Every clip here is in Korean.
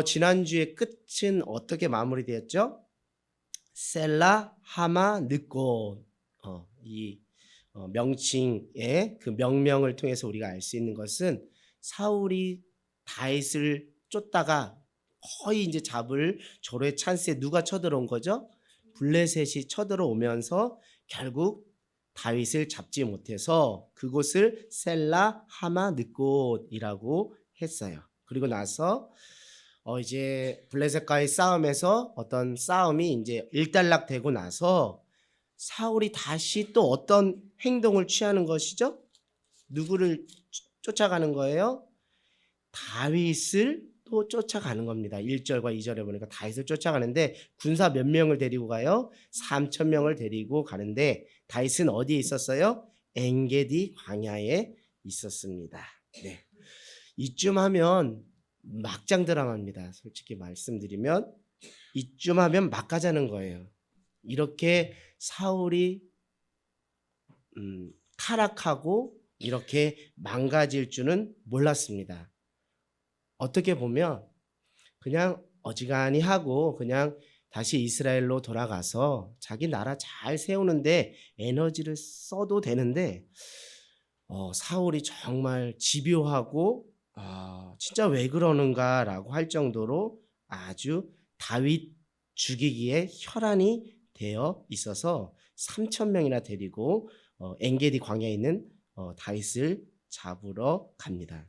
지난주의 끝은 어떻게 마무리되었죠? 셀라, 하마, 느꽃. 이 명칭의 그 명명을 통해서 우리가 알 수 있는 것은 사울이 다윗을 쫓다가 거의 이제 잡을 절호의 찬스에 누가 쳐들어온 거죠? 블레셋이 쳐들어오면서 결국 다윗을 잡지 못해서 그곳을 셀라, 하마, 느꽃이라고 했어요. 그리고 나서 이제 블레셋과의 싸움에서 어떤 싸움이 이제 일단락되고 나서 사울이 다시 또 어떤 행동을 취하는 것이죠? 누구를 쫓아가는 거예요? 다윗을 또 쫓아가는 겁니다. 1절과 2절에 보니까 다윗을 쫓아가는데 군사 몇 명을 데리고 가요? 3천 명을 데리고 가는데 다윗은 어디에 있었어요? 엔게디 광야에 있었습니다. 네. 이쯤 하면 막장 드라마입니다. 솔직히 말씀드리면 이쯤 하면 막 가자는 거예요. 이렇게 사울이 타락하고 이렇게 망가질 줄은 몰랐습니다. 어떻게 보면 그냥 어지간히 하고 그냥 다시 이스라엘로 돌아가서 자기 나라 잘 세우는데 에너지를 써도 되는데 사울이 정말 집요하고 진짜 왜 그러는가라고 할 정도로 아주 다윗 죽이기에 혈안이 되어 있어서 3천 명이나 데리고 엔게디 광야에 있는 다윗을 잡으러 갑니다.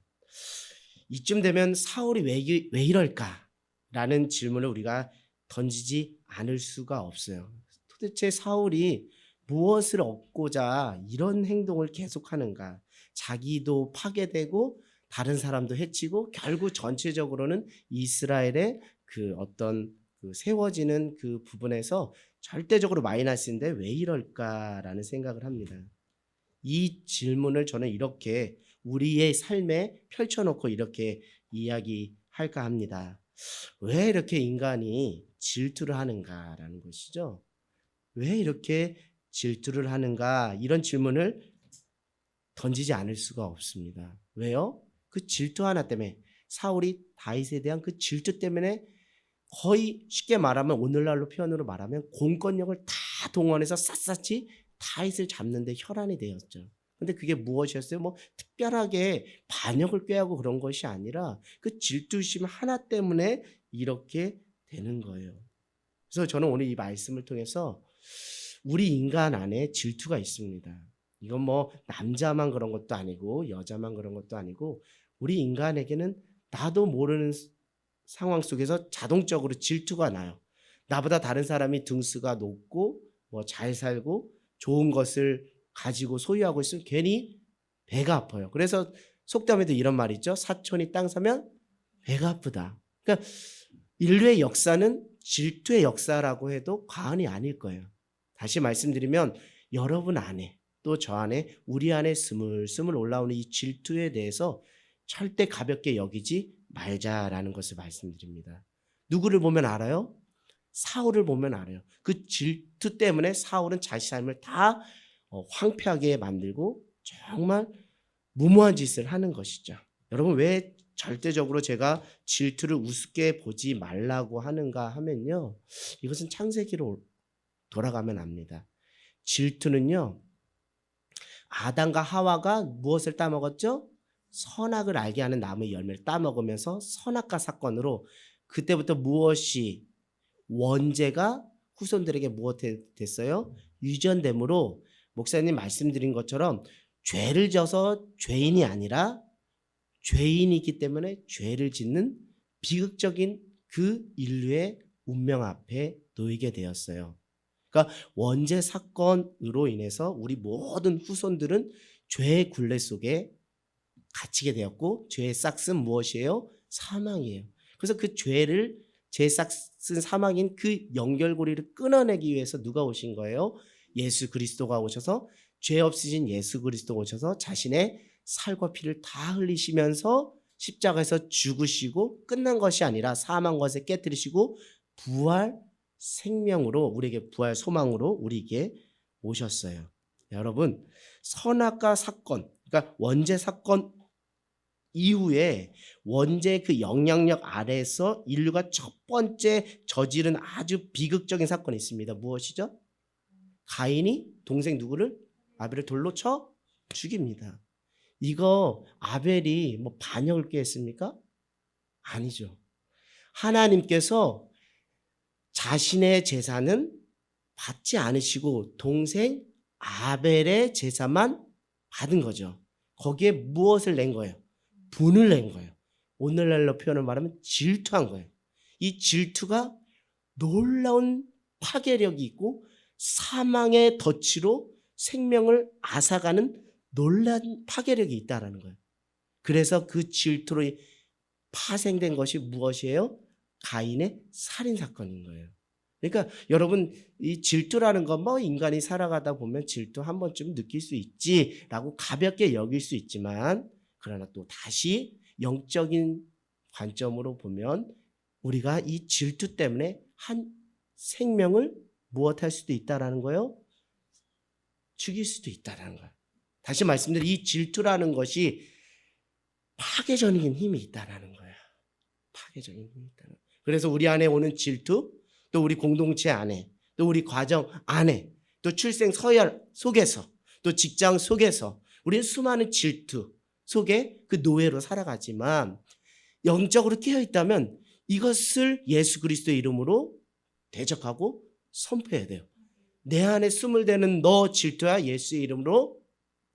이쯤 되면 사울이 왜 이럴까라는 질문을 우리가 던지지 않을 수가 없어요. 도대체 사울이 무엇을 얻고자 이런 행동을 계속하는가? 자기도 파괴되고 다른 사람도 해치고 결국 전체적으로는 이스라엘의 그 어떤 그 세워지는 그 부분에서 절대적으로 마이너스인데 왜 이럴까라는 생각을 합니다. 이 질문을 저는 이렇게 우리의 삶에 펼쳐놓고 이렇게 이야기할까 합니다. 왜 이렇게 인간이 질투를 하는가라는 것이죠. 왜 이렇게 질투를 하는가 이런 질문을 던지지 않을 수가 없습니다. 왜요? 그 질투 하나 때문에 사울이 다윗에 대한 그 질투 때문에 거의 쉽게 말하면 오늘날로 표현으로 말하면 공권력을 다 동원해서 샅샅이 다윗을 잡는 데 혈안이 되었죠. 근데 그게 무엇이었어요? 뭐 특별하게 반역을 꾀하고 그런 것이 아니라 그 질투심 하나 때문에 이렇게 되는 거예요. 그래서 저는 오늘 이 말씀을 통해서 우리 인간 안에 질투가 있습니다. 이건 뭐 남자만 그런 것도 아니고 여자만 그런 것도 아니고 우리 인간에게는 나도 모르는 상황 속에서 자동적으로 질투가 나요. 나보다 다른 사람이 등수가 높고 뭐 잘 살고 좋은 것을 가지고 소유하고 있으면 괜히 배가 아파요. 그래서 속담에도 이런 말이 있죠. 사촌이 땅 사면 배가 아프다. 그러니까 인류의 역사는 질투의 역사라고 해도 과언이 아닐 거예요. 다시 말씀드리면 여러분 안에 또 저 안에 우리 안에 스물스물 올라오는 이 질투에 대해서 절대 가볍게 여기지 말자라는 것을 말씀드립니다. 누구를 보면 알아요? 사울을 보면 알아요. 그 질투 때문에 사울은 자신 삶을 다 황폐하게 만들고 정말 무모한 짓을 하는 것이죠. 여러분 왜 절대적으로 제가 질투를 우습게 보지 말라고 하는가 하면요. 이것은 창세기로 돌아가면 압니다. 질투는요. 아담과 하와가 무엇을 따먹었죠? 선악을 알게 하는 나무의 열매를 따먹으면서 선악과 사건으로 그때부터 무엇이 원죄가 후손들에게 무엇 됐어요? 유전됨으로 목사님 말씀드린 것처럼 죄를 져서 죄인이 아니라 죄인이기 때문에 죄를 짓는 비극적인 그 인류의 운명 앞에 놓이게 되었어요. 그러니까 원죄 사건으로 인해서 우리 모든 후손들은 죄의 굴레 속에 갇히게 되었고 죄의 싹은 무엇이에요? 사망이에요. 그래서 그 죄를 죄의 싹은 사망인 그 연결고리를 끊어내기 위해서 누가 오신 거예요? 예수 그리스도가 오셔서 죄 없으신 예수 그리스도가 오셔서 자신의 살과 피를 다 흘리시면서 십자가에서 죽으시고 끝난 것이 아니라 사망 것에 깨뜨리시고 부활 생명으로 우리에게 부활 소망으로 우리에게 오셨어요. 여러분 선악과 사건 그러니까 원죄 사건 이후에 원죄의 그 영향력 아래에서 인류가 첫 번째 저지른 아주 비극적인 사건이 있습니다. 무엇이죠? 가인이 동생 누구를? 아벨을 돌로 쳐 죽입니다. 이거 아벨이 뭐 반역을 꾀했습니까? 아니죠. 하나님께서 자신의 제사는 받지 않으시고 동생 아벨의 제사만 받은 거죠. 거기에 무엇을 낸 거예요? 분을 낸 거예요. 오늘날로 표현을 말하면 질투한 거예요. 이 질투가 놀라운 파괴력이 있고 사망의 덫으로 생명을 앗아가는 놀라운 파괴력이 있다는 거예요. 그래서 그 질투로 파생된 것이 무엇이에요? 가인의 살인사건인 거예요. 그러니까 여러분, 이 질투라는 건 뭐 인간이 살아가다 보면 질투 한 번쯤 느낄 수 있지라고 가볍게 여길 수 있지만, 그러나 또 다시 영적인 관점으로 보면 우리가 이 질투 때문에 한 생명을 무엇할 수도 있다라는 거예요? 죽일 수도 있다라는 거예요. 다시 말씀드리면 이 질투라는 것이 파괴적인 힘이 있다라는 거예요. 파괴적인 힘이 있다는 거예요. 그래서 우리 안에 오는 질투, 또 우리 공동체 안에, 또 우리 가정 안에, 또 출생 서열 속에서, 또 직장 속에서 우리는 수많은 질투 속에 그 노예로 살아가지만 영적으로 깨어있다면 이것을 예수 그리스도의 이름으로 대적하고 선포해야 돼요. 내 안에 숨을 대는 너 질투야 예수의 이름으로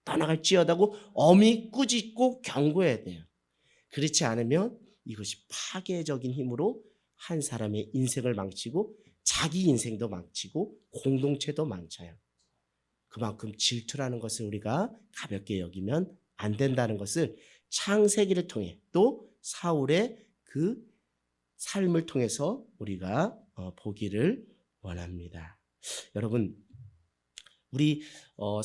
떠나갈지어다고 엄히 꾸짖고 경고해야 돼요. 그렇지 않으면 이것이 파괴적인 힘으로 한 사람의 인생을 망치고 자기 인생도 망치고 공동체도 망쳐요. 그만큼 질투라는 것을 우리가 가볍게 여기면 안 된다는 것을 창세기를 통해 또 사울의 그 삶을 통해서 우리가 보기를 원합니다. 여러분, 우리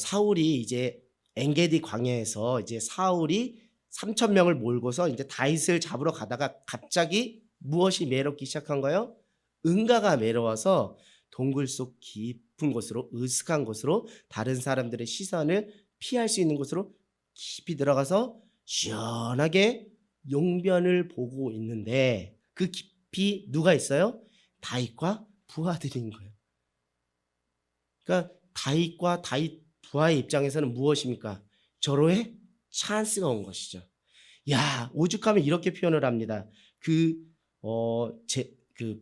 사울이 이제 엔게디 광야에서 이제 사울이 3,000명을 몰고서 이제 다윗을 잡으러 가다가 갑자기 무엇이 매롭기 시작한 거예요? 응가가 매러워서 동굴 속 깊은 곳으로, 으슥한 곳으로, 다른 사람들의 시선을 피할 수 있는 곳으로 깊이 들어가서 시원하게 용변을 보고 있는데 그 깊이 누가 있어요? 다윗과 부하들인 거예요. 그러니까 다윗과 다윗 부하의 입장에서는 무엇입니까? 절호의 찬스가 온 것이죠. 야, 오죽하면 이렇게 표현을 합니다. 그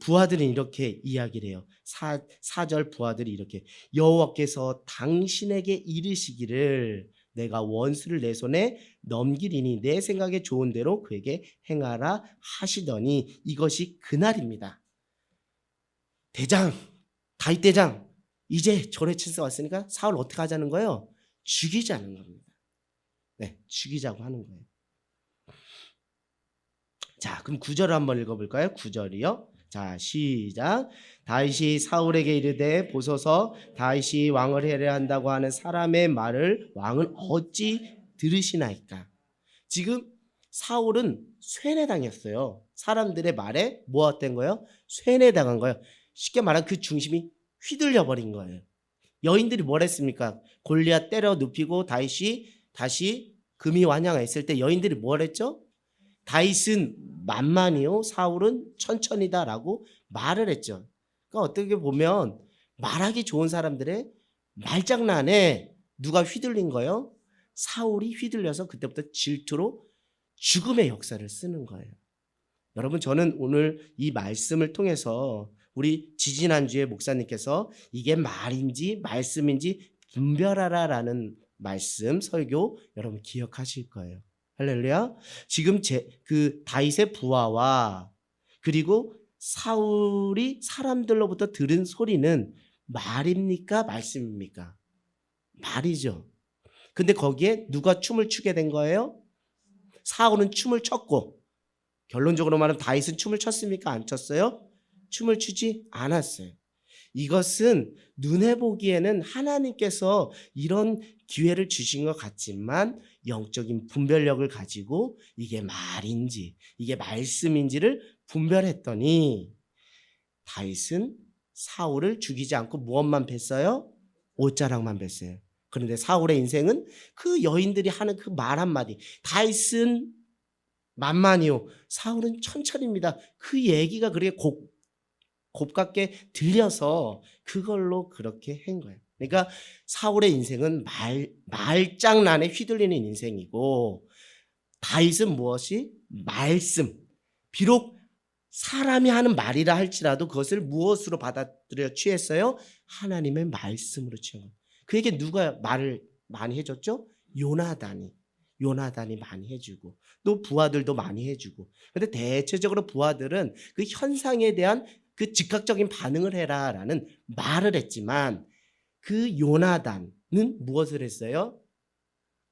부하들은 이렇게 이야기를 해요. 4절 부하들이 이렇게, 여호와께서 당신에게 이르시기를 내가 원수를 내 손에 넘기리니 내 생각에 좋은 대로 그에게 행하라 하시더니 이것이 그날입니다. 대장, 다윗 대장, 이제 절의 찬스가 왔으니까 사울 어떻게 하자는 거예요? 죽이자는 겁니다. 네, 죽이자고 하는 거예요. 자, 그럼 9절을 한번 읽어볼까요? 9절이요. 자, 시작. 다윗이 사울에게 이르되 보소서, 다윗이 왕을 해야 한다고 하는 사람의 말을 왕은 어찌 들으시나이까? 지금 사울은 쇠뇌당했어요. 사람들의 말에 뭐가 된 거예요? 쇠뇌당한 거예요. 쉽게 말하면 그 중심이 휘둘려 버린 거예요. 여인들이 뭘 했습니까? 골리앗 때려 눕히고 다윗이 다시 금이 완양했을 때 여인들이 뭘 했죠? 다윗은 만만이요 사울은 천천히다라고 말을 했죠. 그러니까 어떻게 보면 말하기 좋은 사람들의 말장난에 누가 휘둘린 거예요? 사울이 휘둘려서 그때부터 질투로 죽음의 역사를 쓰는 거예요. 여러분, 저는 오늘 이 말씀을 통해서 우리 지지난주에 목사님께서 이게 말인지 말씀인지 분별하라라는 말씀 설교 여러분 기억하실 거예요. 할렐루야. 지금 그 다윗의 부하와 그리고 사울이 사람들로부터 들은 소리는 말입니까? 말씀입니까? 말이죠. 근데 거기에 누가 춤을 추게 된 거예요? 사울은 춤을 췄고, 결론적으로 말하면 다윗은 춤을 췄습니까? 안 췄어요? 춤을 추지 않았어요. 이것은 눈에 보기에는 하나님께서 이런 기회를 주신 것 같지만 영적인 분별력을 가지고 이게 말인지 이게 말씀인지를 분별했더니 다윗은 사울을 죽이지 않고 무엇만 뱄어요? 옷자락만 뱄어요. 그런데 사울의 인생은 그 여인들이 하는 그 말 한마디, 다윗은 만만이요. 사울은 천천히입니다. 그 얘기가 그렇게 곱게 들려서 그걸로 그렇게 한 거예요. 그러니까 사울의 인생은 말장난에 휘둘리는 인생이고, 다윗은 무엇이? 말씀. 비록 사람이 하는 말이라 할지라도 그것을 무엇으로 받아들여 취했어요? 하나님의 말씀으로 취한 거예요. 그에게 누가 말을 많이 해줬죠? 요나단이 많이 해주고, 또 부하들도 많이 해주고. 근데 대체적으로 부하들은 그 현상에 대한 그 즉각적인 반응을 해라라는 말을 했지만, 그 요나단은 무엇을 했어요?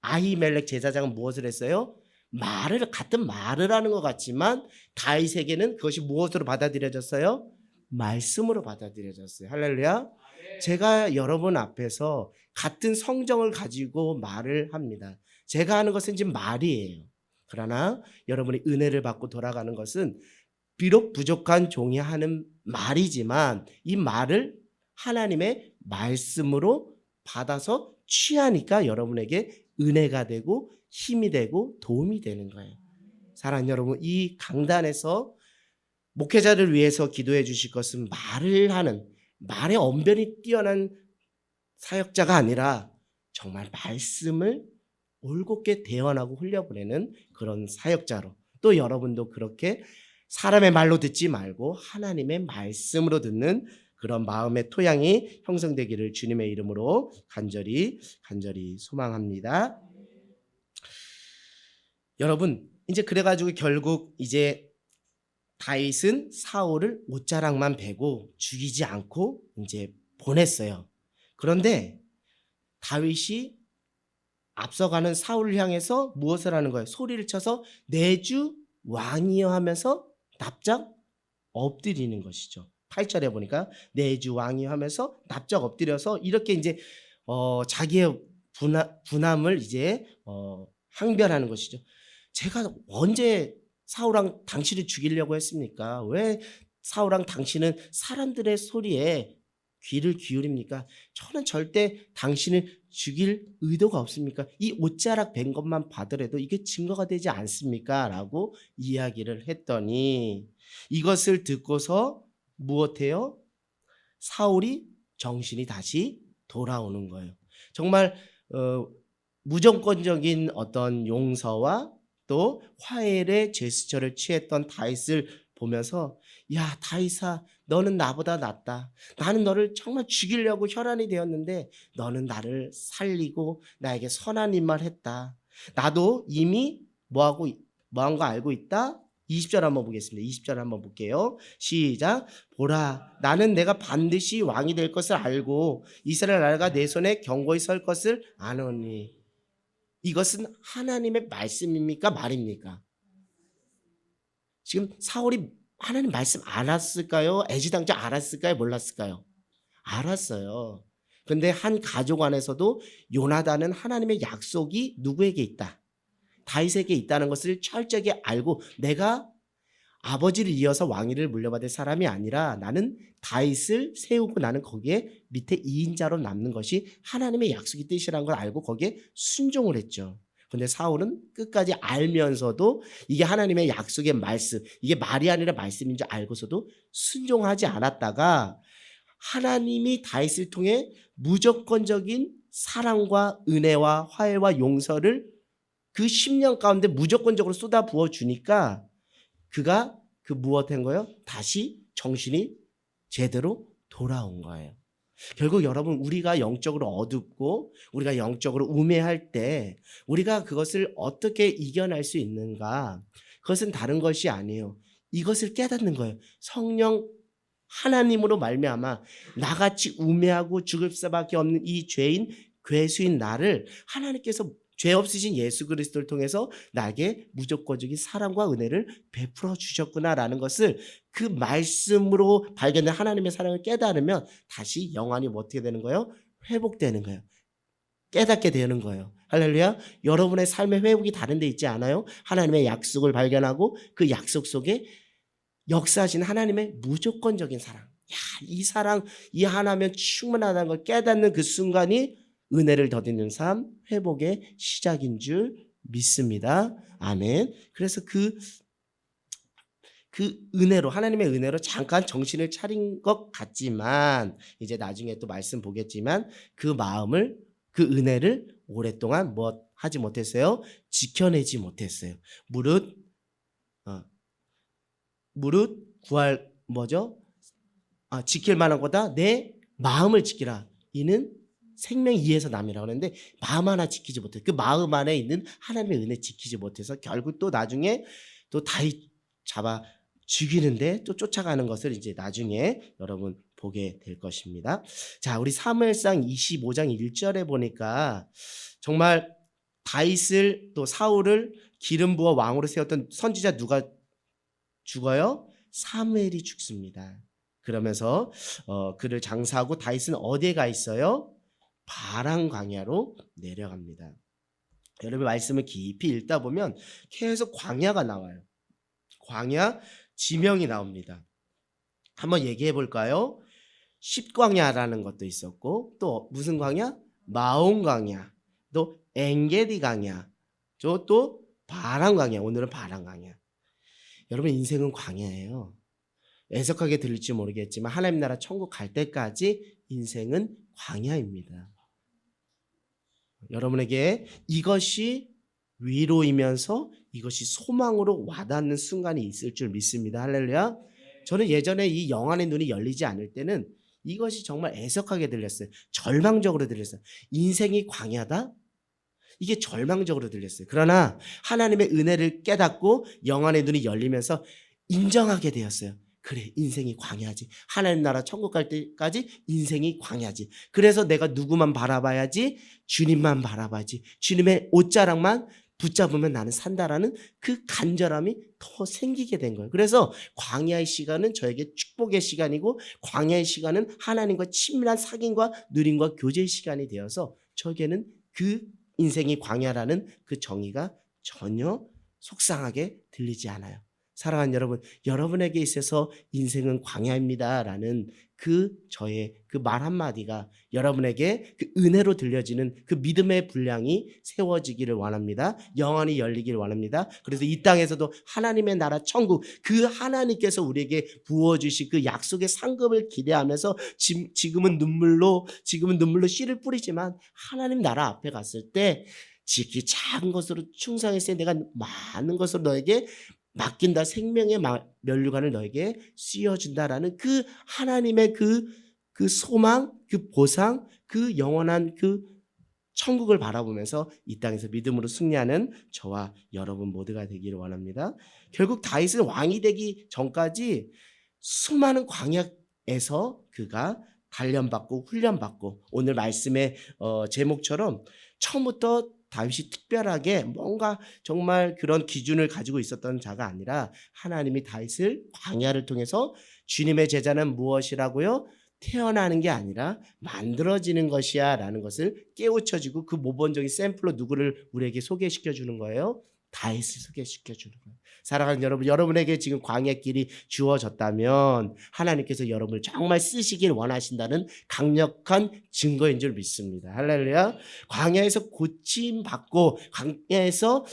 아히멜렉 제사장은 무엇을 했어요? 같은 말을 하는 것 같지만 다윗에게는 그것이 무엇으로 받아들여졌어요? 말씀으로 받아들여졌어요. 할렐루야. 제가 여러분 앞에서 같은 성정을 가지고 말을 합니다. 제가 하는 것은 지금 말이에요. 그러나 여러분이 은혜를 받고 돌아가는 것은 비록 부족한 종이 하는 말이지만 이 말을 하나님의 말씀으로 받아서 취하니까 여러분에게 은혜가 되고 힘이 되고 도움이 되는 거예요. 사랑하는 여러분, 이 강단에서 목회자를 위해서 기도해 주실 것은 말의 언변이 뛰어난 사역자가 아니라 정말 말씀을 올곧게 대언하고 흘려보내는 그런 사역자로, 또 여러분도 그렇게 사람의 말로 듣지 말고 하나님의 말씀으로 듣는 그런 마음의 토양이 형성되기를 주님의 이름으로 간절히 소망합니다. 여러분, 이제 그래가지고 결국 이제 다윗은 사울을 옷자락만 베고 죽이지 않고 이제 보냈어요. 그런데 다윗이 앞서가는 사울을 향해서 무엇을 하는 거예요? 소리를 쳐서 내주 왕이여 하면서 납작 엎드리는 것이죠. 8절에 보니까 내주 왕이여 하면서 납작 엎드려서 이렇게 이제 자기의 분함을 이제 항변하는 것이죠. 제가 언제 사울왕 당신을 죽이려고 했습니까? 왜 사울왕 당신은 사람들의 소리에 귀를 기울입니까? 저는 절대 당신을 죽일 의도가 없습니까? 이 옷자락 벤 것만 봐더라도 이게 증거가 되지 않습니까? 라고 이야기를 했더니 이것을 듣고서 무엇해요? 사울이 정신이 다시 돌아오는 거예요. 정말 무조건적인 어떤 용서와 또 화해의 제스처를 취했던 다윗을 보면서, 야 다윗아, 너는 나보다 낫다. 나는 너를 정말 죽이려고 혈안이 되었는데 너는 나를 살리고 나에게 선한 일만 했다. 나도 이미 뭐한 거 알고 있다. 20절 한번 보겠습니다. 20절 한번 볼게요. 시작. 보라, 나는 내가 반드시 왕이 될 것을 알고 이스라엘 나라가 내 손에 견고히 설 것을 아노니. 이것은 하나님의 말씀입니까? 말입니까? 지금 사울이 하나님 말씀 알았을까요? 애지당장 알았을까요? 몰랐을까요? 알았어요. 근데 한 가족 안에서도 요나단은 하나님의 약속이 누구에게 있다? 다윗에게 있다는 것을 철저하게 알고, 내가 아버지를 이어서 왕위를 물려받을 사람이 아니라 나는 다윗을 세우고 나는 거기에 밑에 2인자로 남는 것이 하나님의 약속의 뜻이라는 걸 알고 거기에 순종을 했죠. 근데 사울은 끝까지 알면서도 이게 하나님의 약속의 말씀, 이게 말이 아니라 말씀인 줄 알고서도 순종하지 않았다가 하나님이 다윗을 통해 무조건적인 사랑과 은혜와 화해와 용서를 그 10년 가운데 무조건적으로 쏟아 부어 주니까 그가 무엇한 거예요? 다시 정신이 제대로 돌아온 거예요. 결국 여러분, 우리가 영적으로 어둡고 우리가 영적으로 우매할 때 우리가 그것을 어떻게 이겨낼 수 있는가? 그것은 다른 것이 아니에요. 이것을 깨닫는 거예요. 성령 하나님으로 말미암아 나같이 우매하고 죽을 수밖에 없는 이 죄인 괴수인 나를 하나님께서 죄 없으신 예수 그리스도를 통해서 나에게 무조건적인 사랑과 은혜를 베풀어 주셨구나라는 것을 그 말씀으로 발견된 하나님의 사랑을 깨달으면 다시 영안이 어떻게 되는 거예요? 회복되는 거예요. 깨닫게 되는 거예요. 할렐루야. 여러분의 삶의 회복이 다른 데 있지 않아요? 하나님의 약속을 발견하고 그 약속 속에 역사하신 하나님의 무조건적인 사랑. 야, 이 사랑, 이 하나면 충분하다는 걸 깨닫는 그 순간이 은혜를 더디는 삶, 회복의 시작인 줄 믿습니다. 아멘. 그래서 그 은혜로, 하나님의 은혜로 잠깐 정신을 차린 것 같지만 이제 나중에 또 말씀 보겠지만 그 마음을, 그 은혜를 오랫동안 뭐 하지 못했어요? 지켜내지 못했어요. 무릇 구할 뭐죠? 지킬 만한 거다 내 마음을 지키라. 이는 생명 이에서 남이라고 하는데 마음 하나 지키지 못해. 그 마음 안에 있는 하나님의 은혜 지키지 못해서 결국 또 나중에 또 다윗 잡아 죽이는데 또 쫓아가는 것을 이제 나중에 여러분 보게 될 것입니다. 자, 우리 사무엘상 25장 1절에 보니까 정말 다윗을 또 사울을 기름 부어 왕으로 세웠던 선지자 누가 죽어요? 사무엘이 죽습니다. 그러면서 그를 장사하고 다윗은 어디에 가 있어요? 바람 광야로 내려갑니다. 여러분 말씀을 깊이 읽다 보면 계속 광야가 나와요. 광야 지명이 나옵니다. 한번 얘기해 볼까요? 십광야라는 것도 있었고 또 무슨 광야? 마온 광야, 또 엔게디 광야, 또 바람 광야. 오늘은 바람 광야. 여러분 인생은 광야예요. 애석하게 들릴지 모르겠지만 하나님 나라 천국 갈 때까지 인생은 광야입니다. 여러분에게 이것이 위로이면서 이것이 소망으로 와닿는 순간이 있을 줄 믿습니다. 할렐루야. 저는 예전에 이 영안의 눈이 열리지 않을 때는 이것이 정말 애석하게 들렸어요. 절망적으로 들렸어요. 인생이 광야다? 이게 절망적으로 들렸어요. 그러나 하나님의 은혜를 깨닫고 영안의 눈이 열리면서 인정하게 되었어요. 그래, 인생이 광야지. 하나님 나라 천국 갈 때까지 인생이 광야지. 그래서 내가 누구만 바라봐야지? 주님만 바라봐야지. 주님의 옷자락만 붙잡으면 나는 산다라는 그 간절함이 더 생기게 된 거예요. 그래서 광야의 시간은 저에게 축복의 시간이고 광야의 시간은 하나님과 친밀한 사귐과 누림과 교제의 시간이 되어서 저에게는 그 인생이 광야라는 그 정의가 전혀 속상하게 들리지 않아요. 사랑하는 여러분, 여러분에게 있어서 인생은 광야입니다라는 저의 그 말 한마디가 여러분에게 그 은혜로 들려지는 그 믿음의 분량이 세워지기를 원합니다. 영안이 열리기를 원합니다. 그래서 이 땅에서도 하나님의 나라 천국, 그 하나님께서 우리에게 부어주신 그 약속의 상급을 기대하면서 지금은 눈물로 씨를 뿌리지만 하나님 나라 앞에 갔을 때 지극히 작은 것으로 충성했을 때 내가 많은 것으로 너에게 맡긴다. 생명의 면류관을 너에게 씌워준다라는 그 하나님의 그 소망, 그 보상, 그 영원한 그 천국을 바라보면서 이 땅에서 믿음으로 승리하는 저와 여러분 모두가 되기를 원합니다. 결국 다윗은 왕이 되기 전까지 수많은 광야에서 그가 단련받고 훈련받고 오늘 말씀의 제목처럼 처음부터 다윗이 특별하게 뭔가 정말 그런 기준을 가지고 있었던 자가 아니라 하나님이 다윗을 광야를 통해서 주님의 제자는 무엇이라고요? 태어나는 게 아니라 만들어지는 것이야 라는 것을 깨우쳐주고 그 모범적인 샘플로 누구를 우리에게 소개시켜 주는 거예요? 다윗을 소개시켜 주는 거예요. 사랑하는 여러분, 여러분에게 지금 광야길이 주어졌다면 하나님께서 여러분을 정말 쓰시길 원하신다는 강력한 증거인 줄 믿습니다. 할렐루야. 광야에서 고침받고 광야에서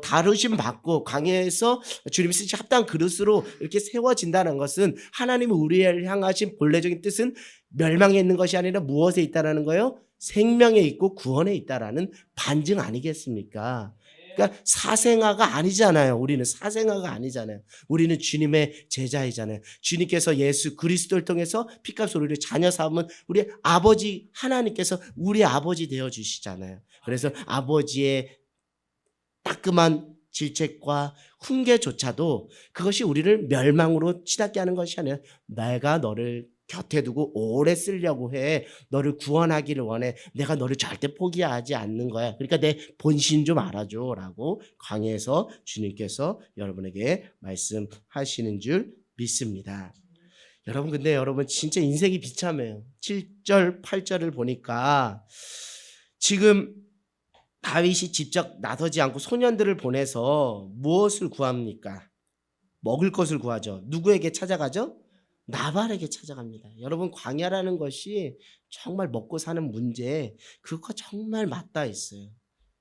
다루심 받고 광야에서 주님이 쓰신 합당한 그릇으로 이렇게 세워진다는 것은 하나님이 우리를 향하신 본래적인 뜻은 멸망에 있는 것이 아니라 무엇에 있다라는 거예요? 생명에 있고 구원에 있다라는 반증 아니겠습니까? 그러니까 사생아가 아니잖아요. 우리는 사생아가 아니잖아요. 우리는 주님의 제자이잖아요. 주님께서 예수 그리스도를 통해서 피값으로 우리를 자녀 삼은 우리 아버지 하나님께서 우리 아버지 되어 주시잖아요. 그래서 아버지의 따끔한 질책과 훈계조차도 그것이 우리를 멸망으로 치닫게 하는 것이 아니라 내가 너를 곁에 두고 오래 쓰려고 해. 너를 구원하기를 원해. 내가 너를 절대 포기하지 않는 거야. 그러니까 내 본신 좀 알아줘 라고 광야에서 주님께서 여러분에게 말씀하시는 줄 믿습니다. 여러분 근데 여러분 진짜 인생이 비참해요. 7절 8절을 보니까 지금 다윗이 직접 나서지 않고 소년들을 보내서 무엇을 구합니까? 먹을 것을 구하죠. 누구에게 찾아가죠? 나발에게 찾아갑니다. 여러분 광야라는 것이 정말 먹고 사는 문제 그것과 정말 맞닿아 있어요.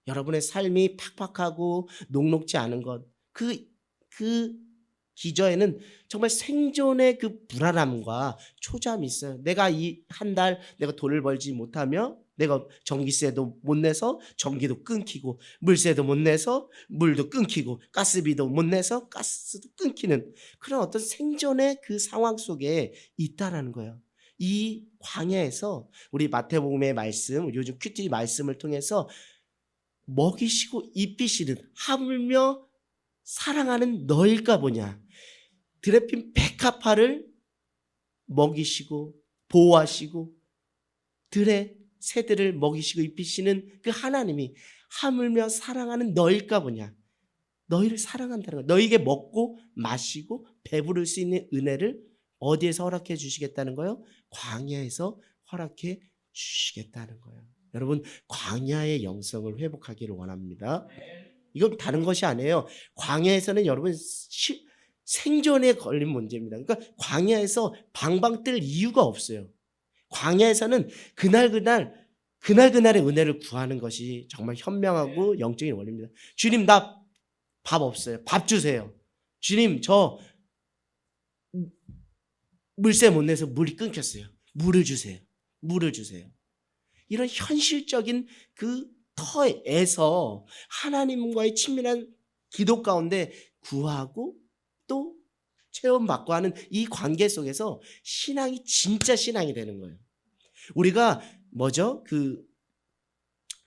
여러분의 삶이 팍팍하고 녹록지 않은 것, 그 기저에는 정말 생존의 그 불안함과 초조함이 있어요. 내가 이 한 달 내가 돈을 벌지 못하며 내가 전기세도 못 내서 전기도 끊기고, 물세도 못 내서 물도 끊기고, 가스비도 못 내서 가스도 끊기는 그런 어떤 생존의 그 상황 속에 있다라는 거예요. 이 광야에서 우리 마태복음의 말씀, 요즘 큐티 말씀을 통해서 먹이시고 입히시는, 하물며 사랑하는 너일까 보냐. 드레핀 백합화를 먹이시고 보호하시고 들의 새들을 먹이시고 입히시는 그 하나님이 하물며 사랑하는 너일까 보냐. 너희를 사랑한다는 거야. 너희에게 먹고 마시고 배부를 수 있는 은혜를 어디에서 허락해 주시겠다는 거예요? 광야에서 허락해 주시겠다는 거예요. 여러분, 광야의 영성을 회복하기를 원합니다. 이건 다른 것이 아니에요. 광야에서는 여러분 생존에 걸린 문제입니다. 그러니까 광야에서 방방 뜰 이유가 없어요. 광야에서는 그날의 은혜를 구하는 것이 정말 현명하고 영적인 원리입니다. 주님, 나 밥 없어요. 밥 주세요. 주님, 저 물세 못 내서 물이 끊겼어요. 물을 주세요. 물을 주세요. 이런 현실적인 그 터에서 하나님과의 친밀한 기도 가운데 구하고 또 체험받고 하는 이 관계 속에서 신앙이 진짜 신앙이 되는 거예요. 우리가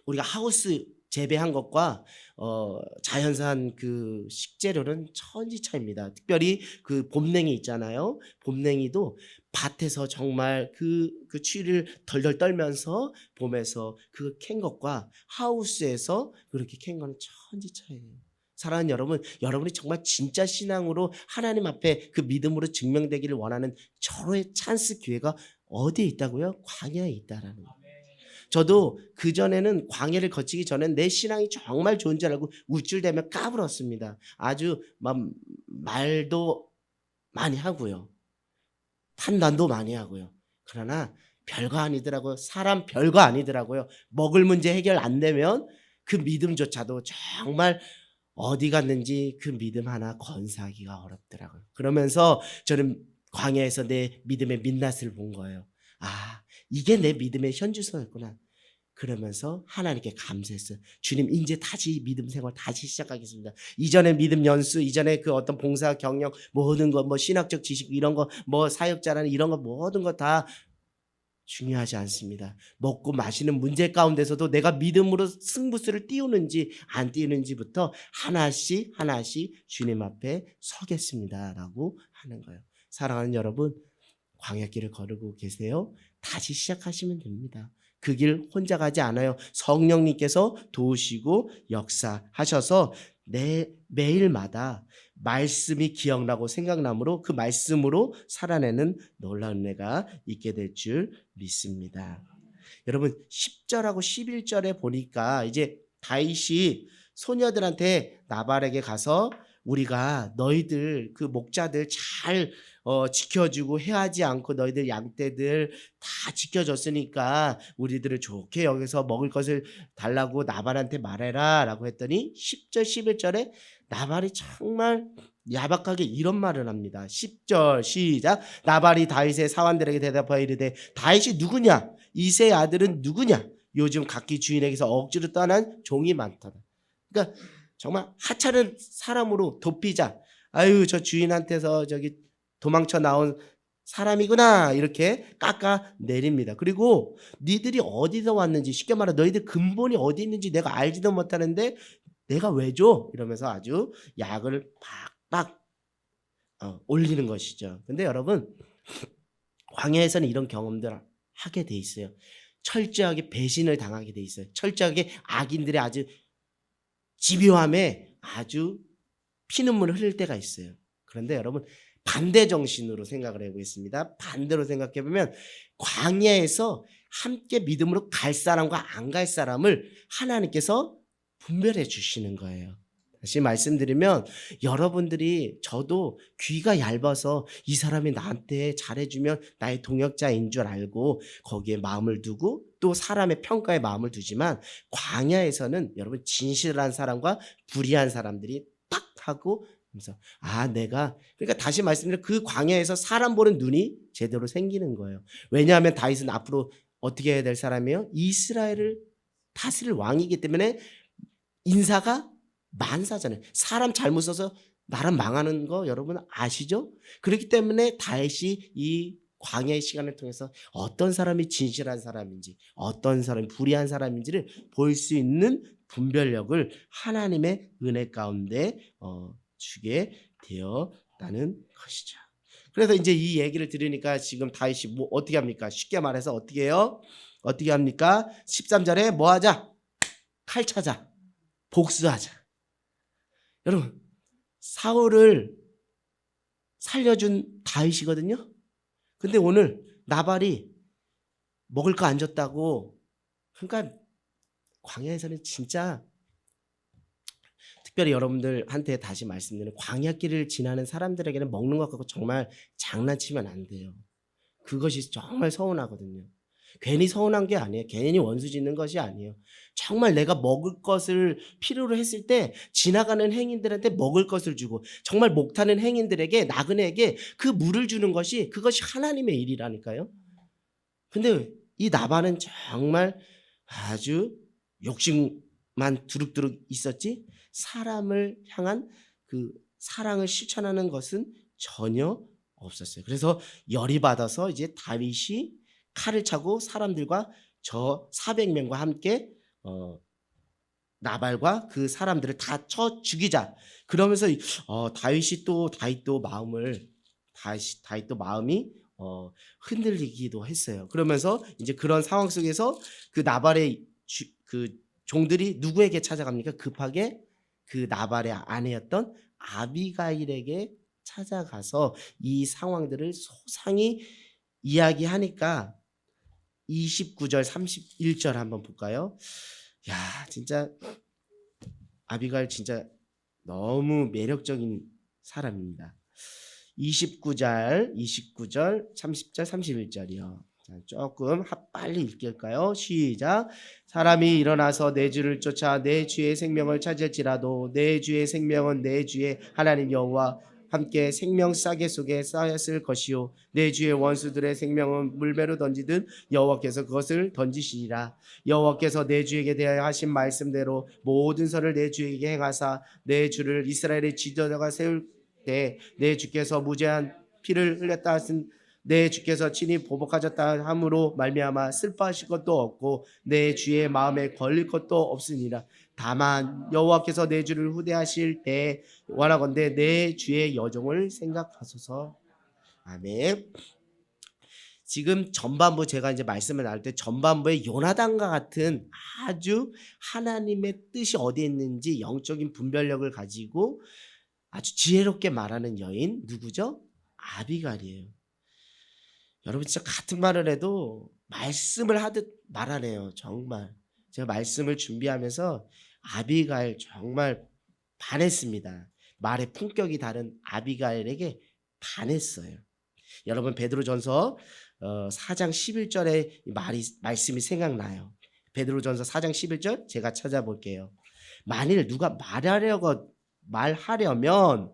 우리가 하우스 재배한 것과 자연산 그 식재료는 천지 차이입니다. 특별히 그 봄냉이 있잖아요. 봄냉이도 밭에서 정말 그 추위를 덜덜 떨면서 봄에서 그 캔 것과 하우스에서 그렇게 캔 거는 천지 차이예요. 사랑하는 여러분, 여러분이 정말 진짜 신앙으로 하나님 앞에 그 믿음으로 증명되기를 원하는 절호의 찬스 기회가 어디에 있다고요? 광야에 있다라는 거예요. 저도 그전에는 광야를 거치기 전엔 내 신앙이 정말 좋은 줄 알고 우쭐대며 까불었습니다. 아주 말도 많이 하고요. 판단도 많이 하고요. 그러나 별거 아니더라고요. 사람 별거 아니더라고요. 먹을 문제 해결 안 되면 그 믿음조차도 정말 어디 갔는지 그 믿음 하나 건사하기가 어렵더라고요. 그러면서 저는 광야에서 내 믿음의 민낯을 본 거예요. 아, 이게 내 믿음의 현주소였구나. 그러면서 하나님께 감사했어요. 주님, 이제 다시 믿음 생활 다시 시작하겠습니다. 이전에 믿음 연수, 이전에 그 어떤 봉사 경력, 모든 것, 신학적 지식 이런 거, 사역자라는 이런 거 모든 거 다 중요하지 않습니다. 먹고 마시는 문제 가운데서도 내가 믿음으로 승부수를 띄우는지 안 띄우는지부터 하나씩 주님 앞에 서겠습니다라고 하는 거예요. 사랑하는 여러분, 광야길을 걸으고 계세요? 다시 시작하시면 됩니다. 그 길 혼자 가지 않아요. 성령님께서 도우시고 역사하셔서 매일마다 말씀이 기억나고 생각나므로 그 말씀으로 살아내는 놀라운 은혜가 있게 될 줄 믿습니다. 여러분, 10절하고 11절에 보니까 이제 다윗이 소녀들한테 나발에게 가서 우리가 너희들 그 목자들 잘 지켜주고 해하지 않고 너희들 양떼들 다 지켜줬으니까 우리들을 좋게 여기서 먹을 것을 달라고 나발한테 말해라 라고 했더니 10절 11절에 나발이 정말 야박하게 이런 말을 합니다. 10절 시작. 나발이 다윗의 사환들에게 대답하여 이르되 다윗이 누구냐? 이새의 아들은 누구냐? 요즘 각기 주인에게서 억지로 떠난 종이 많다. 그러니까 정말 하찮은 사람으로 돕히자. 아유, 저 주인한테서 저기 도망쳐 나온 사람이구나 이렇게 깎아 내립니다. 그리고 니들이 어디서 왔는지, 쉽게 말해 너희들 근본이 어디 있는지 내가 알지도 못하는데 내가 왜 줘? 이러면서 아주 약을 팍팍 올리는 것이죠. 근데 여러분, 광야에서는 이런 경험들 하게 돼 있어요. 철저하게 배신을 당하게 돼 있어요. 철저하게 악인들의 아주 집요함에 아주 피눈물을 흘릴 때가 있어요. 그런데 여러분, 반대 정신으로 생각을 해보겠습니다. 반대로 생각해보면 광야에서 함께 믿음으로 갈 사람과 안 갈 사람을 하나님께서 분별해 주시는 거예요. 다시 말씀드리면 여러분들이 저도 귀가 얇아서 이 사람이 나한테 잘해주면 나의 동역자인 줄 알고 거기에 마음을 두고 또 사람의 평가에 마음을 두지만 광야에서는 여러분 진실한 사람과 불의한 사람들이 딱 하고 그래서 내가 그러니까 다시 말씀드리면 그 광야에서 사람 보는 눈이 제대로 생기는 거예요. 왜냐하면 다윗은 앞으로 어떻게 해야 될 사람이에요? 이스라엘을 다스릴 왕이기 때문에 인사가 만사잖아요. 사람 잘못 써서 나라 망하는 거 여러분 아시죠? 그렇기 때문에 다윗이 이 광야의 시간을 통해서 어떤 사람이 진실한 사람인지 어떤 사람이 불의한 사람인지를 볼 수 있는 분별력을 하나님의 은혜 가운데 주게 되었다는 것이죠. 그래서 이제 이 얘기를 들으니까 지금 다윗이 뭐 어떻게 합니까? 쉽게 말해서 어떻게 해요? 어떻게 합니까? 13절에 뭐 하자? 칼 차자. 복수하자. 여러분, 사울을 살려준 다윗이거든요. 근데 오늘 나발이 먹을 거 안 줬다고. 그러니까 광야에서는 진짜 특별히 여러분들한테 다시 말씀드리는 광야길을 지나는 사람들에게는 먹는 것 갖고 정말 장난치면 안 돼요. 그것이 정말 서운하거든요. 괜히 서운한 게 아니에요. 괜히 원수 짓는 것이 아니에요. 정말 내가 먹을 것을 필요로 했을 때 지나가는 행인들한테 먹을 것을 주고 정말 목타는 행인들에게 나그네에게 그 물을 주는 것이 그것이 하나님의 일이라니까요. 근데 이 나발은 정말 아주 욕심만 두룩두룩 있었지 사람을 향한 그 사랑을 실천하는 것은 전혀 없었어요. 그래서 열이 받아서 이제 다윗이 칼을 차고 사람들과 저 400명과 함께 나발과 그 사람들을 다 쳐 죽이자. 그러면서 다윗도 마음이 흔들리기도 했어요. 그러면서 이제 그런 상황 속에서 그 나발의 그 종들이 누구에게 찾아갑니까? 급하게 그 나발의 아내였던 아비가일에게 찾아가서 이 상황들을 소상히 이야기하니까 29절 31절 한번 볼까요? 야, 진짜 아비가일 진짜 너무 매력적인 사람입니다. 29절 30절 31절이요. 조금 빨리 읽을까요? 시작. 사람이 일어나서 내 주를 쫓아 내 주의 생명을 찾을지라도 내 주의 생명은 내 주의 하나님 여호와 함께 생명 싸개 속에 쌓였을 것이요 내 주의 원수들의 생명은 물매로 던지듯 여호와께서 그것을 던지시리라. 여호와께서 내 주에게 대하여 하신 말씀대로 모든 설을 내 주에게 행하사 내 주를 이스라엘의 지도자가 세울 때 내 주께서 무죄한 피를 흘렸다 하신 내 주께서 친히 보복하셨다 함으로 말미암아 슬퍼하실 것도 없고 내 주의 마음에 걸릴 것도 없으니라. 다만 여호와께서 내 주를 후대하실 때 원하건대 내 주의 여종을 생각하소서. 아멘. 지금 전반부 제가 이제 말씀을 나눌 때 전반부에 요나단과 같은 아주 하나님의 뜻이 어디에 있는지 영적인 분별력을 가지고 아주 지혜롭게 말하는 여인 누구죠? 아비갈이에요. 여러분 진짜 같은 말을 해도 말씀을 하듯 말하네요. 정말 제가 말씀을 준비하면서 아비갈 정말 반했습니다. 말의 품격이 다른 아비갈에게 반했어요. 여러분 베드로전서 4장 11절의 말씀이 생각나요. 베드로전서 4장 11절 제가 찾아볼게요. 만일 누가 말하려면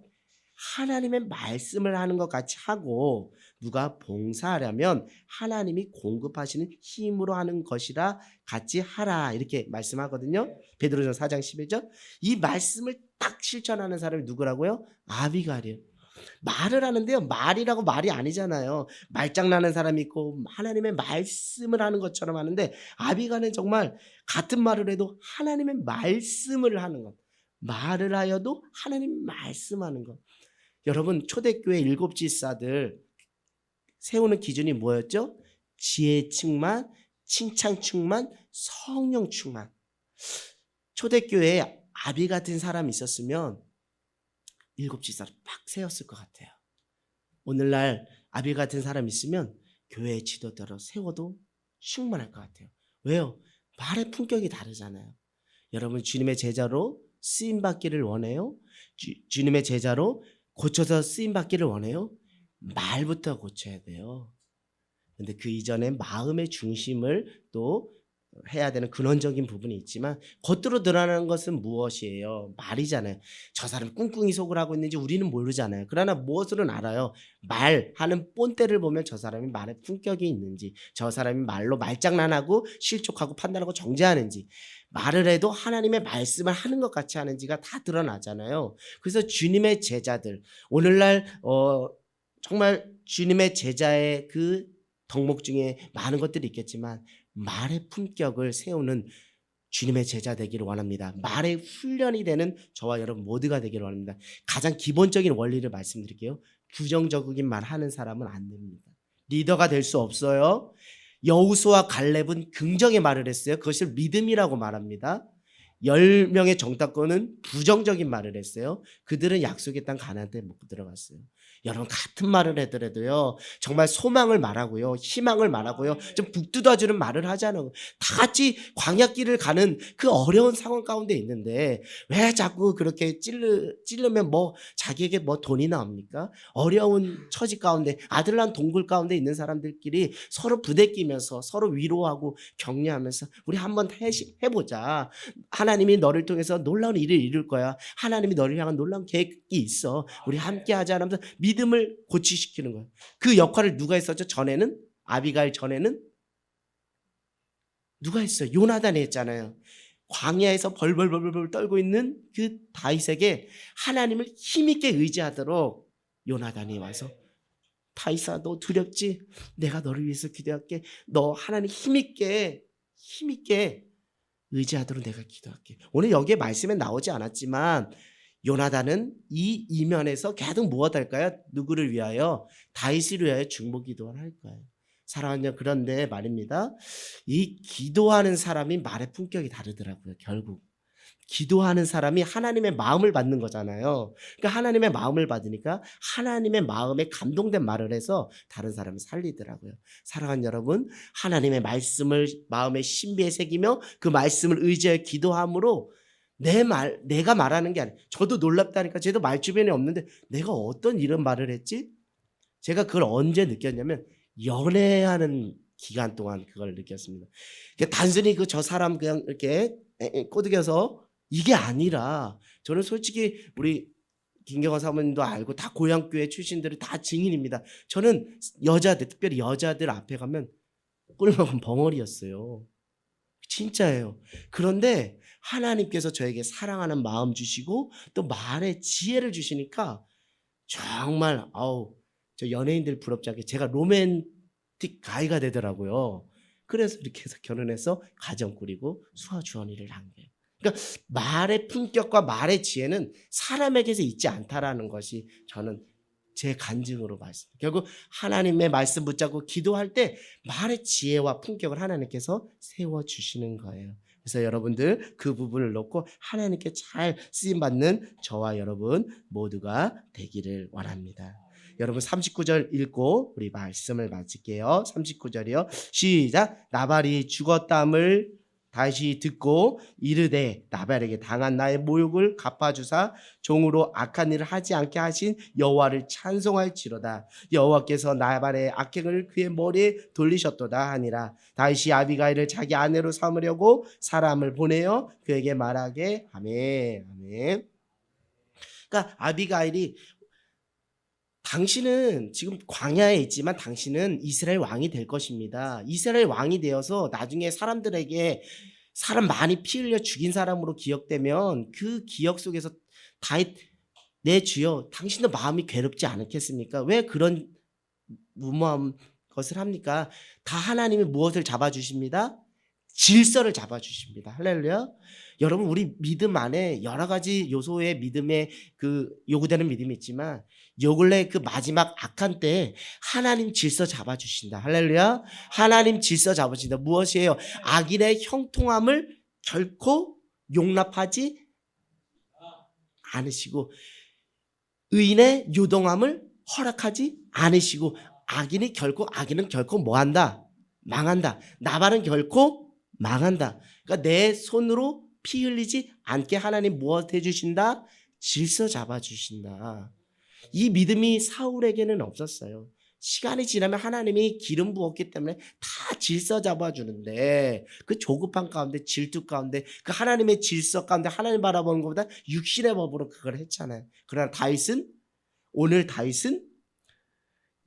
하나님의 말씀을 하는 것 같이 하고 누가 봉사하려면 하나님이 공급하시는 힘으로 하는 것이라 같이 하라 이렇게 말씀하거든요. 베드로전서 4장 11절. 이 말씀을 딱 실천하는 사람이 누구라고요? 아비갈이에요. 말을 하는데요. 말이라고 말이 아니잖아요. 말장난하는 사람이 있고 하나님의 말씀을 하는 것처럼 하는데 아비갈은 정말 같은 말을 해도 하나님의 말씀을 하는 것. 말을 하여도 하나님 말씀하는 것. 여러분 초대교회 7집사들 세우는 기준이 뭐였죠? 지혜 충만, 칭찬 충만, 성령 충만. 초대교회에 아비 같은 사람이 있었으면 7집사를 막 세웠을 것 같아요. 오늘날 아비 같은 사람이 있으면 교회 지도자로 세워도 충만할 것 같아요. 왜요? 말의 품격이 다르잖아요. 여러분 주님의 제자로 쓰임 받기를 원해요? 주님의 제자로 고쳐서 쓰임 받기를 원해요? 말부터 고쳐야 돼요. 근데 그 이전에 마음의 중심을 또 해야 되는 근원적인 부분이 있지만 겉으로 드러나는 것은 무엇이에요? 말이잖아요. 저 사람이 꿍꿍이 속을 하고 있는지 우리는 모르잖아요. 그러나 무엇으로는 알아요? 말하는 본때를 보면 저 사람이 말에 품격이 있는지, 저 사람이 말로 말장난하고 실족하고 판단하고 정죄하는지, 말을 해도 하나님의 말씀을 하는 것 같이 하는지가 다 드러나잖아요. 그래서 주님의 제자들, 오늘날 정말 주님의 제자의 그 덕목 중에 많은 것들이 있겠지만 말의 품격을 세우는 주님의 제자 되기를 원합니다. 말의 훈련이 되는 저와 여러분 모두가 되기를 원합니다. 가장 기본적인 원리를 말씀드릴게요. 부정적인 말 하는 사람은 안 됩니다. 리더가 될 수 없어요. 여호수아와 갈렙은 긍정의 말을 했어요. 그것을 믿음이라고 말합니다. 10명의 정탐꾼은 부정적인 말을 했어요. 그들은 약속의 땅 가나안 땅에 못 들어갔어요. 여러분 같은 말을 하더라도요, 정말 소망을 말하고요, 희망을 말하고요, 좀 북돋아주는 말을 하자는, 다 같이 광야길을 가는 그 어려운 상황 가운데 있는데 왜 자꾸 그렇게 찌르면 뭐 자기에게 뭐 돈이 나옵니까? 어려운 처지 가운데 아들난 동굴 가운데 있는 사람들끼리 서로 부대끼면서 서로 위로하고 격려하면서 우리 한번 해보자. 하나님이 너를 통해서 놀라운 일을 이룰 거야. 하나님이 너를 향한 놀라운 계획이 있어. 우리 함께 하자 하면서 믿음을 고취시키는 거예요. 그 역할을 누가 했었죠? 전에는 아비가일 전에는 누가 했어요? 요나단이 했잖아요. 광야에서 벌벌벌벌 떨고 있는 그 다윗에게 하나님을 힘있게 의지하도록 요나단이 와서 다윗아 너 두렵지? 내가 너를 위해서 기도할게. 너 하나님 힘있게 의지하도록 내가 기도할게. 오늘 여기에 말씀에 나오지 않았지만 요나단은 이 이면에서 계속 무엇할까요? 누구를 위하여? 다윗을 위하여 중보 기도를 할 거예요. 사랑하는, 그런데 말입니다. 이 기도하는 사람이 말의 품격이 다르더라고요. 결국 기도하는 사람이 하나님의 마음을 받는 거잖아요. 그러니까 하나님의 마음을 받으니까 하나님의 마음에 감동된 말을 해서 다른 사람을 살리더라고요. 사랑하는 여러분, 하나님의 말씀을 마음의 신비에 새기며 그 말씀을 의지하여 기도함으로 내가 말하는 게 아니에요. 저도 놀랍다니까. 저도 말 주변에 없는데 내가 어떤 이런 말을 했지? 제가 그걸 언제 느꼈냐면 연애하는 기간 동안 그걸 느꼈습니다. 단순히 저 사람 그냥 이렇게 꼬드겨서 이게 아니라, 저는 솔직히 우리 김경화 사모님도 알고 다 고향교회 출신들이 다 증인입니다. 저는 여자들, 특별히 여자들 앞에 가면 꿀먹은 벙어리였어요. 진짜예요. 그런데 하나님께서 저에게 사랑하는 마음 주시고 또 말의 지혜를 주시니까 정말 저 연예인들 부럽지 않게 제가 로맨틱 가이가 되더라고요. 그래서 이렇게 해서 결혼해서 가정 꾸리고 수화주언이를 한 거예요. 그러니까 말의 품격과 말의 지혜는 사람에게서 있지 않다라는 것이 저는 제 간증으로 말씀. 결국 하나님의 말씀 붙잡고 기도할 때 말의 지혜와 품격을 하나님께서 세워주시는 거예요. 그래서 여러분들 그 부분을 놓고 하나님께 잘 쓰임받는 저와 여러분 모두가 되기를 원합니다. 여러분 39절 읽고 우리 말씀을 마칠게요. 39절이요. 시작. 나발이 죽었담을 다시 듣고 이르되 나발에게 당한 나의 모욕을 갚아주사 종으로 악한 일을 하지 않게 하신 여호와를 찬송할지로다. 여호와께서 나발의 악행을 그의 머리에 돌리셨도다 하니라. 다윗이 아비가일을 자기 아내로 삼으려고 사람을 보내어 그에게 말하게 아멘. 아멘. 그러니까 아비가일이 당신은 지금 광야에 있지만 당신은 이스라엘 왕이 될 것입니다. 이스라엘 왕이 되어서 나중에 사람들에게 사람 많이 피 흘려 죽인 사람으로 기억되면 그 기억 속에서 다윗 내 주여 당신도 마음이 괴롭지 않겠습니까? 왜 그런 무모한 것을 합니까? 다 하나님이 무엇을 잡아주십니다? 질서를 잡아주십니다. 할렐루야. 여러분 우리 믿음 안에 여러 가지 요소의 믿음에 요구되는 믿음이 있지만 요 근래 그 마지막 악한 때에 하나님 질서 잡아주신다. 할렐루야. 하나님 질서 잡으신다. 무엇이에요? 악인의 형통함을 결코 용납하지 않으시고 의인의 요동함을 허락하지 않으시고 악인은 결코 뭐한다? 망한다. 나발은 결코 망한다. 그러니까 내 손으로 피 흘리지 않게 하나님 무엇 해주신다? 질서 잡아주신다. 이 믿음이 사울에게는 없었어요. 시간이 지나면 하나님이 기름 부었기 때문에 다 질서 잡아주는데 그 조급한 가운데 질투 가운데 그 하나님의 질서 가운데 하나님 바라보는 것보다 육신의 법으로 그걸 했잖아요. 그러나 오늘 다윗은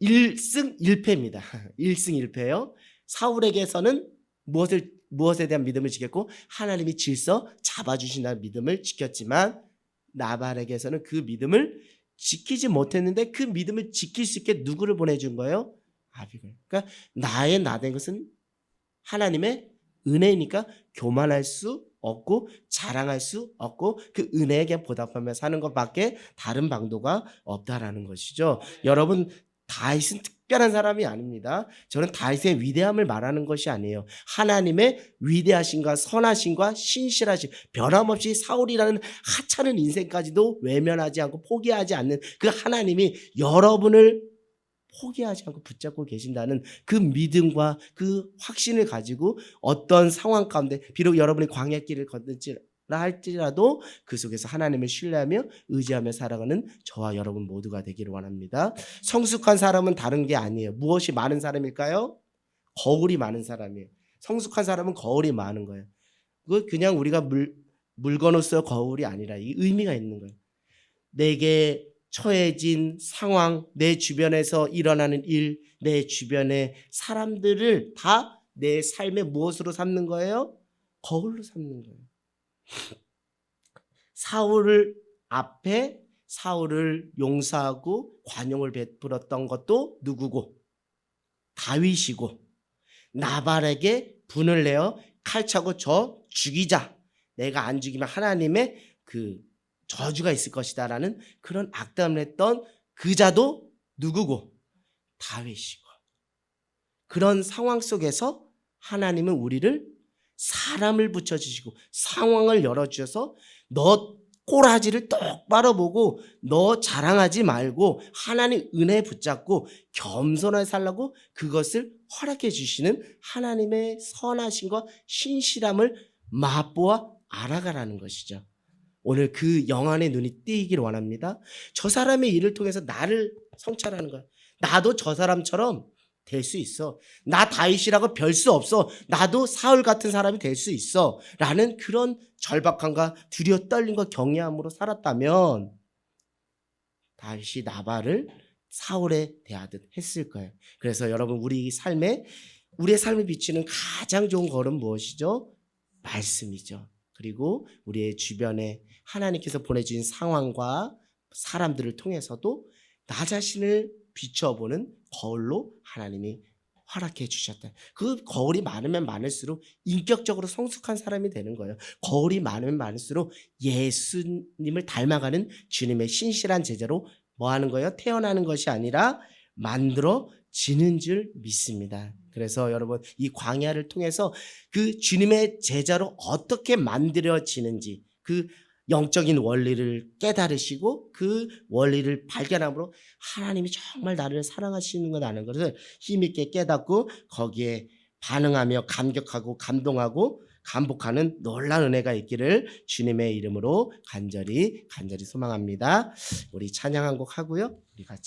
1승 1패입니다. 1승 1패예요. 사울에게서는 무엇에 대한 믿음을 지켰고 하나님이 질서 잡아주신다는 믿음을 지켰지만 나발에게서는 그 믿음을 지키지 못했는데 그 믿음을 지킬 수 있게 누구를 보내준 거예요? 아비가일. 그러니까 나의 나된 것은 하나님의 은혜니까 교만할 수 없고 자랑할 수 없고 그 은혜에게 보답하며 사는 것밖에 다른 방도가 없다라는 것이죠. 여러분 다윗은 특별한 사람이 아닙니다. 저는 다윗의 위대함을 말하는 것이 아니에요. 하나님의 위대하심과 선하심과 신실하심, 변함없이 사울이라는 하찮은 인생까지도 외면하지 않고 포기하지 않는 그 하나님이 여러분을 포기하지 않고 붙잡고 계신다는 그 믿음과 그 확신을 가지고 어떤 상황 가운데 비록 여러분이 광야길을 걷는지라 할지라도 그 속에서 하나님을 신뢰하며 의지하며 살아가는 저와 여러분 모두가 되기를 원합니다. 성숙한 사람은 다른 게 아니에요. 무엇이 많은 사람일까요? 거울이 많은 사람이에요. 성숙한 사람은 거울이 많은 거예요. 그거 그냥 우리가 물건으로서 거울이 아니라 이 의미가 있는 거예요. 내게 처해진 상황, 내 주변에서 일어나는 일, 내 주변의 사람들을 다 내 삶의 무엇으로 삼는 거예요? 거울로 삼는 거예요. 사울을 용서하고 관용을 베풀었던 것도 누구고? 다윗이고 나발에게 분을 내어 칼차고 저 죽이자. 내가 안 죽이면 하나님의 그 저주가 있을 것이다 라는 그런 악담을 했던 그 자도 누구고? 다윗이고. 그런 상황 속에서 하나님은 우리를 사람을 붙여주시고 상황을 열어주셔서 너 꼬라지를 똑바로 보고 너 자랑하지 말고 하나님 은혜 붙잡고 겸손하게 살라고 그것을 허락해 주시는 하나님의 선하심과 신실함을 맛보아 알아가라는 것이죠. 오늘 그 영안의 눈이 띄기를 원합니다. 저 사람의 일을 통해서 나를 성찰하는 거야. 나도 저 사람처럼 될 수 있어. 나 다윗이라고 별 수 없어. 나도 사울 같은 사람이 될 수 있어. 라는 그런 절박함과 두려워 떨림과 경외함으로 살았다면 다윗이 나발을 사울에 대하듯 했을 거예요. 그래서 여러분 우리의 삶에 비치는 가장 좋은 걸음 무엇이죠? 말씀이죠. 그리고 우리의 주변에 하나님께서 보내주신 상황과 사람들을 통해서도 나 자신을 비춰보는 거울로 하나님이 허락해 주셨다. 그 거울이 많으면 많을수록 인격적으로 성숙한 사람이 되는 거예요. 거울이 많으면 많을수록 예수님을 닮아가는 주님의 신실한 제자로 뭐 하는 거예요? 태어나는 것이 아니라 만들어지는 줄 믿습니다. 그래서 여러분 이 광야를 통해서 그 주님의 제자로 어떻게 만들어지는지 그 영적인 원리를 깨달으시고 그 원리를 발견함으로 하나님이 정말 나를 사랑하시는 것 아는 것을 힘있게 깨닫고 거기에 반응하며 감격하고 감동하고 감복하는 놀라운 은혜가 있기를 주님의 이름으로 간절히 소망합니다. 우리 찬양 한 곡 하고요. 우리 같이